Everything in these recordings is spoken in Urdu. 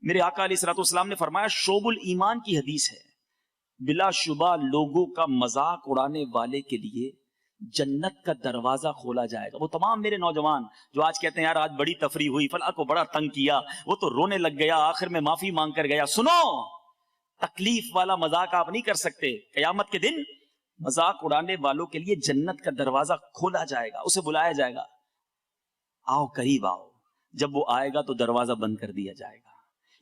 میرے آقا علیہ الصلوۃ والسلام نے فرمایا، شعب الایمان کی حدیث ہے، بلا شبہ لوگوں کا مذاق اڑانے والے کے لیے جنت کا دروازہ کھولا جائے گا۔ وہ تمام میرے نوجوان جو آج کہتے ہیں یار آج بڑی تفریح ہوئی، فلاں کو بڑا تنگ کیا، وہ تو رونے لگ گیا، آخر میں معافی مانگ کر گیا۔ سنو، تکلیف والا مذاق آپ نہیں کر سکتے۔ قیامت کے دن مذاق اڑانے والوں کے لیے جنت کا دروازہ کھولا جائے گا، اسے بلایا جائے گا، آؤ قریب آؤ۔ جب وہ آئے گا تو دروازہ بند کر دیا جائے گا۔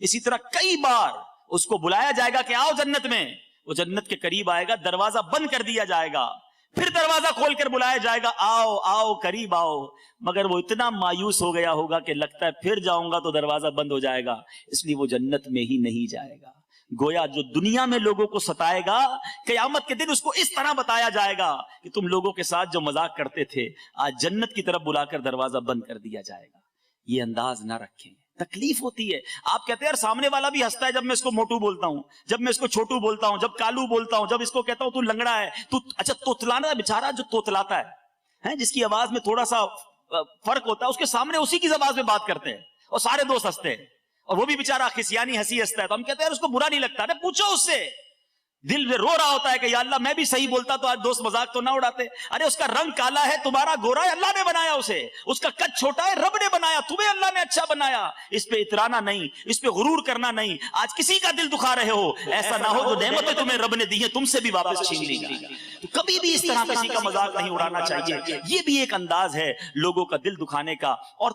اسی طرح کئی بار اس کو بلایا جائے گا کہ آؤ جنت میں، وہ جنت کے قریب آئے گا، دروازہ بند کر دیا جائے گا، پھر دروازہ کھول کر بلایا جائے گا، آؤ آؤ قریب آؤ، مگر وہ اتنا مایوس ہو گیا ہوگا کہ لگتا ہے پھر جاؤں گا تو دروازہ بند ہو جائے گا، اس لیے وہ جنت میں ہی نہیں جائے گا۔ گویا جو دنیا میں لوگوں کو ستائے گا، قیامت کے دن اس کو اس طرح بتایا جائے گا کہ تم لوگوں کے ساتھ جو مذاق کرتے تھے آج جنت کی طرف بلا کر دروازہ بند کر دیا جائے گا۔ یہ انداز نہ رکھیں، تکلیف ہوتی ہے۔ آپ کہتے ہیں یار سامنے والا بھی ہنستا ہے جب میں اس کو موٹو بولتا ہوں، جب میں اس کو چھوٹو بولتا ہوں، جب کالو بولتا ہوں، جب اس کو کہتا ہوں تو لنگڑا ہے، تو اچھا توتلانا، بیچارہ جو توتلاتا ہے جس کی آواز میں تھوڑا سا فرق ہوتا ہے، اس کے سامنے اسی کی زبان میں بات کرتے ہیں اور سارے دوست ہنستے ہیں، اور وہ بھی بیچارہ خسیانی ہنسی ہنستا ہے، تو ہم کہتے ہیں یار اس کو برا نہیں لگتا، ارے پوچھو اس سے، دل میں رو رہا ہوتا ہے کہ یا اللہ میں بھی صحیح بولتا تو آج دوست مذاق تو نہ اڑاتے۔ ارے اس کا رنگ کالا ہے، تمہارا گورا ہے، اللہ نے بنایا اسے، اس کا قد چھوٹا ہے، رب نے بنایا، تمہیں اللہ نے اچھا بنایا، اس پہ اترانا نہیں، اس پہ غرور کرنا نہیں۔ آج کسی کا دل دکھا رہے ہو، ایسا نہ ہو جو نعمتیں تمہیں رب نے دی ہیں تم سے بھی واپس چھین لی جائیں۔ تو کبھی بھی اس طرح کسی کا مذاق نہیں اڑانا چاہیے۔ یہ بھی ایک انداز ہے لوگوں کا دل دکھانے کا اور